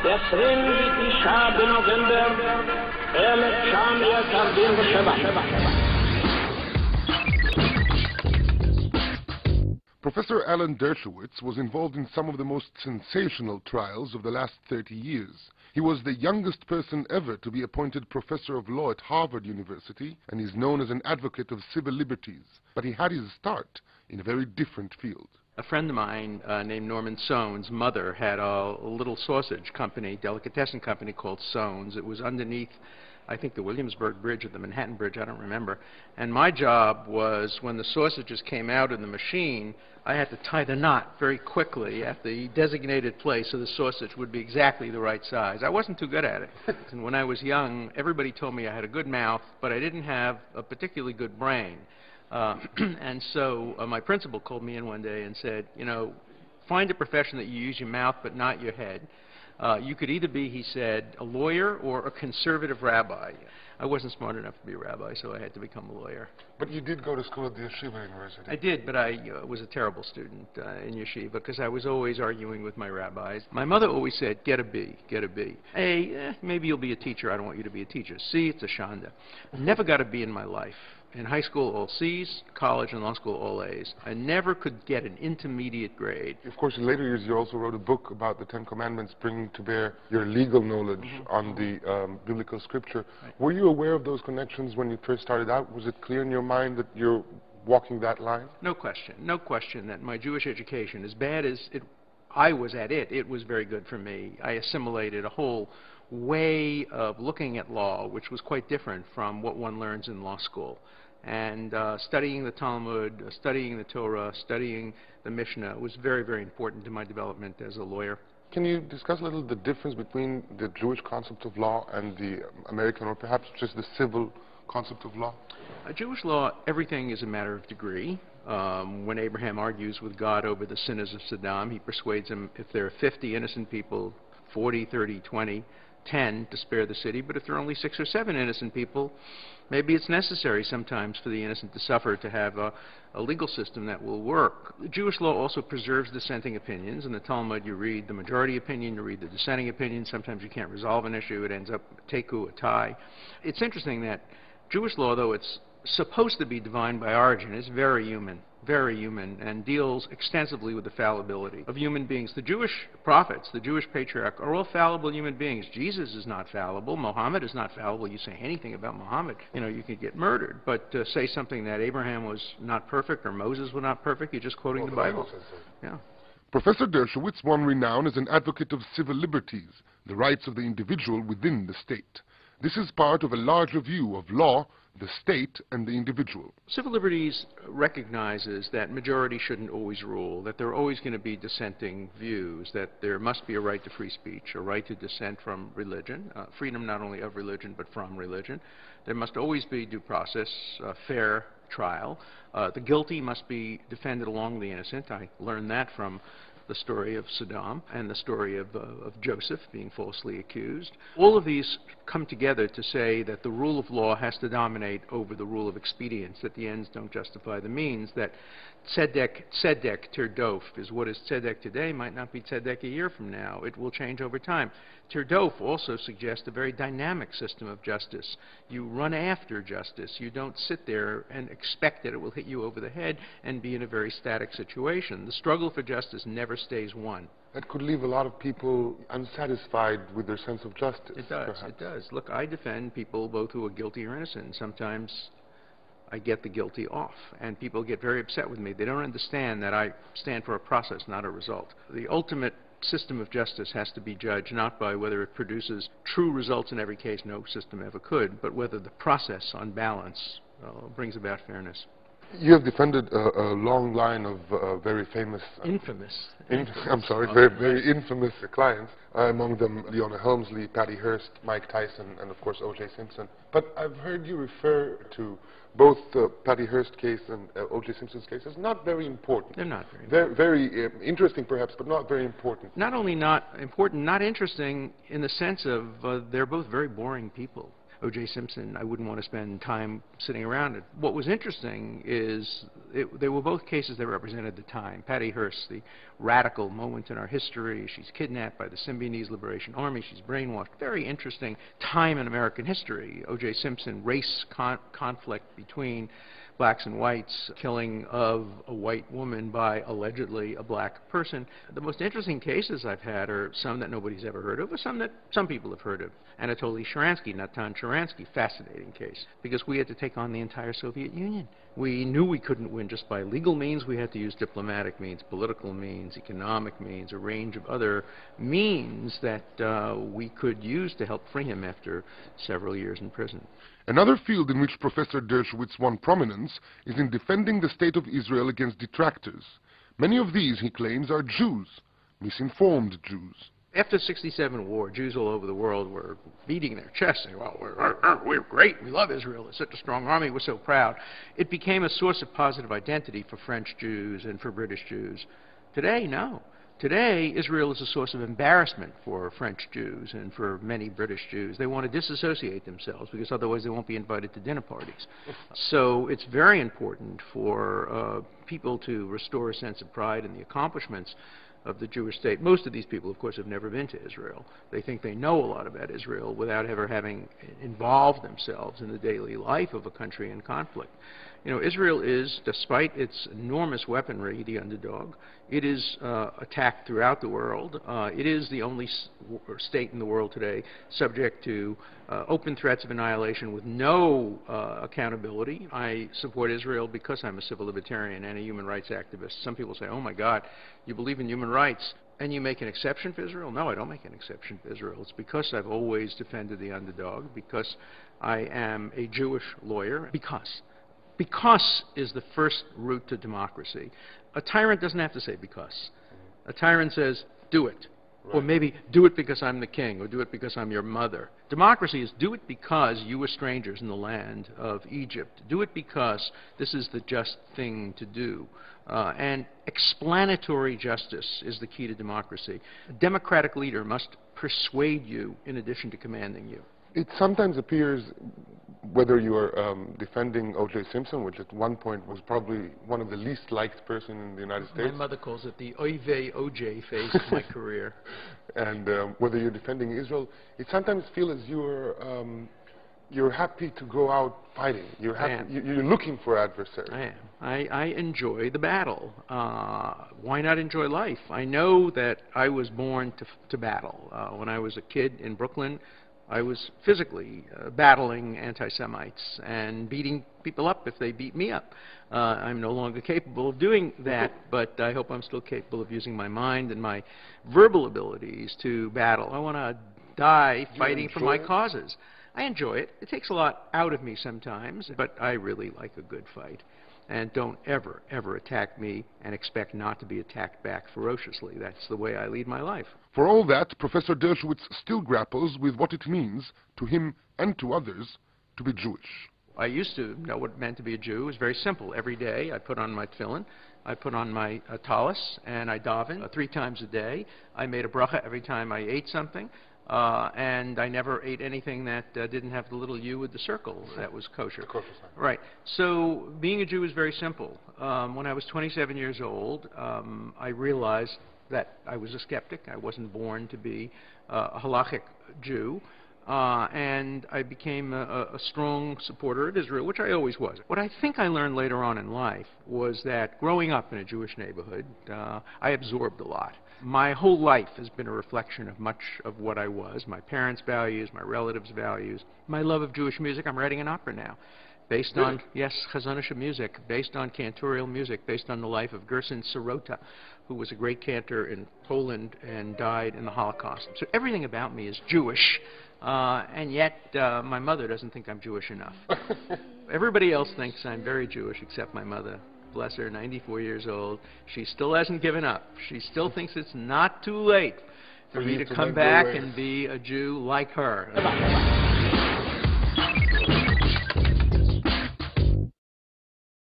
der 23 בנובמבר 1947. Professor Alan Dershowitz was involved in some of the most sensational trials of the last 30 years. He was the youngest person ever to be appointed professor of law at Harvard University and is known as an advocate of civil liberties. But he had his start in a very different field. A friend of mine named Norman Soane's mother had a little sausage company, delicatessen company called Soane's. It was underneath, I think, the Williamsburg Bridge or the Manhattan Bridge, I don't remember. And my job was, when the sausages came out in the machine, I had to tie the knot very quickly at the designated place so the sausage would be exactly the right size. I wasn't too good at it. And when I was young, everybody told me I had a good mouth, but I didn't have a particularly good brain. And so my principal called me in one day and said, you know, find a profession that you use your mouth but not your head. You could either be, he said, a lawyer or a conservative rabbi. I wasn't smart enough to be a rabbi, so I had to become a lawyer. But you did go to school at the Yeshiva University. I did, but I was a terrible student in Yeshiva because I was always arguing with my rabbis. My mother always said, get a B, get a B. A, maybe you'll be a teacher. I don't want you to be a teacher. C, it's a shanda. Never got a B in my life. In high school, all C's, college and law school, all A's. I never could get an intermediate grade. Of course, in later years, you also wrote a book about the Ten Commandments, bringing to bear your legal knowledge on the biblical scripture. Right. Were you aware of those connections when you first started out? Was it clear in your mind that you're walking that line? No question. No question that my Jewish education, as bad as I was at it, it was very good for me. I assimilated a whole way of looking at law, which was quite different from what one learns in law school. And studying the Talmud, studying the Torah, studying the Mishnah was very, very important to my development as a lawyer. Can you discuss a little the difference between the Jewish concept of law and the American, or perhaps just the civil concept of law? Jewish law, everything is a matter of degree. When Abraham argues with God over the sinners of Saddam, he persuades him if there are 50 innocent people, 40, 30, 20, 10 to spare the city, but if there are only 6 or 7 innocent people, maybe it's necessary sometimes for the innocent to suffer to have a legal system that will work. Jewish law also preserves dissenting opinions. In the Talmud, you read the majority opinion, you read the dissenting opinion. Sometimes you can't resolve an issue. It ends up teku, a tie. It's interesting that Jewish law, though it's supposed to be divine by origin, is very human, and deals extensively with the fallibility of human beings. The Jewish prophets, the Jewish patriarch, are all fallible human beings. Jesus is not fallible. Muhammad is not fallible. You say anything about Muhammad, you know, you could get murdered. But to say something that Abraham was not perfect or Moses was not perfect, you're just quoting the Bible. Yeah. Professor Dershowitz won renown as an advocate of civil liberties, the rights of the individual within the state. This is part of a larger view of law, the state, and the individual. Civil liberties recognizes that majority shouldn't always rule, that there are always going to be dissenting views, that there must be a right to free speech, a right to dissent from religion, freedom not only of religion but from religion. There must always be due process, fair trial. The guilty must be defended along the innocent. I learned that from the story of Saddam and the story of Joseph being falsely accused. All of these come together to say that the rule of law has to dominate over the rule of expedience, that the ends don't justify the means, that tzedek tirdof is what is tzedek today might not be tzedek a year from now. It will change over time. Tirdof also suggests a very dynamic system of justice. You run after justice. You don't sit there and expect that it will hit you over the head and be in a very static situation. The struggle for justice never stays won. That could leave a lot of people unsatisfied with their sense of justice. It does, perhaps. It does. Look, I defend people both who are guilty or innocent. Sometimes I get the guilty off, and people get very upset with me. They don't understand that I stand for a process, not a result. The ultimate system of justice has to be judged not by whether it produces true results in every case, no system ever could, but whether the process on balance brings about fairness. You have defended a long line of very famous... infamous. Very infamous clients, among them Leona Helmsley, Patty Hearst, Mike Tyson, and of course O.J. Simpson. But I've heard you refer to both the Patty Hearst case and O.J. Simpson's case as not very important. They're not very important. Very interesting perhaps, but not very important. Not only not important, not interesting in the sense of they're both very boring people. O.J. Simpson, I wouldn't want to spend time sitting around it. What was interesting is they were both cases that represented the time. Patty Hearst, the radical moment in our history. She's kidnapped by the Symbionese Liberation Army. She's brainwashed. Very interesting time in American history. O.J. Simpson, race conflict between blacks and whites, killing of a white woman by allegedly a black person. The most interesting cases I've had are some that nobody's ever heard of, or some that some people have heard of. Anatoly Sharansky, Natan Sharansky, fascinating case, because we had to take on the entire Soviet Union. We knew we couldn't win just by legal means. We had to use diplomatic means, political means, economic means, a range of other means that we could use to help free him after several years in prison. Another field in which Professor Dershowitz won prominence is in defending the state of Israel against detractors. Many of these, he claims, are Jews, misinformed Jews. After the '67 war, Jews all over the world were beating their chests, saying, well, we're great, we love Israel, it's such a strong army, we're so proud. It became a source of positive identity for French Jews and for British Jews. Today, no. Today, Israel is a source of embarrassment for French Jews and for many British Jews. They want to disassociate themselves because otherwise they won't be invited to dinner parties. So it's very important for people to restore a sense of pride in the accomplishments of the Jewish state. Most of these people, of course, have never been to Israel. They think they know a lot about Israel without ever having involved themselves in the daily life of a country in conflict. You know, Israel is, despite its enormous weaponry, the underdog. It is attacked throughout the world. It is the only state in the world today subject to open threats of annihilation with no accountability. I support Israel because I'm a civil libertarian and a human rights activist. Some people say, oh my God, you believe in human rights and you make an exception for Israel? No, I don't make an exception for Israel. It's because I've always defended the underdog, because I am a Jewish lawyer, because is the first route to democracy. A tyrant doesn't have to say because. A tyrant says, do it. Right. Or maybe, do it because I'm the king, or do it because I'm your mother. Democracy is, do it because you were strangers in the land of Egypt. Do it because this is the just thing to do. And explanatory justice is the key to democracy. A democratic leader must persuade you in addition to commanding you. It sometimes appears, whether you are defending O.J. Simpson, which at one point was probably one of the least liked person in the United States. My mother calls it the Oy vey O.J. phase of my career. And whether you're defending Israel, it sometimes feels as you're happy to go out fighting. You're looking for adversaries. I am. I enjoy the battle. Why not enjoy life? I know that I was born to battle. When I was a kid in Brooklyn, I was physically battling anti-Semites and beating people up if they beat me up. I'm no longer capable of doing that, but I hope I'm still capable of using my mind and my verbal abilities to battle. I want to die fighting for my causes. I enjoy it. It takes a lot out of me sometimes, but I really like a good fight. And don't ever, ever attack me and expect not to be attacked back ferociously. That's the way I lead my life. For all that, Professor Dershowitz still grapples with what it means, to him and to others, to be Jewish. I used to know what it meant to be a Jew. It was very simple. Every day I put on my tefillin, I put on my talis, and I daven 3 times a day. I made a bracha every time I ate something. And I never ate anything that didn't have the little U with the circle that was kosher. Right. So being a Jew is very simple. When I was 27 years old, I realized that I was a skeptic. I wasn't born to be a halachic Jew. And I became a strong supporter of Israel, which I always was. What I think I learned later on in life was that growing up in a Jewish neighborhood, I absorbed a lot. My whole life has been a reflection of much of what I was, my parents' values, my relatives' values, my love of Jewish music. I'm writing an opera now, based on, yes, Chazanisha music, based on cantorial music, based on the life of Gerson Sirota, who was a great cantor in Poland and died in the Holocaust. So everything about me is Jewish, and yet my mother doesn't think I'm Jewish enough. Everybody else thinks I'm very Jewish except my mother. Bless her, 94 years old. She still hasn't given up. She still thinks it's not too late for me to come back and be a Jew like her.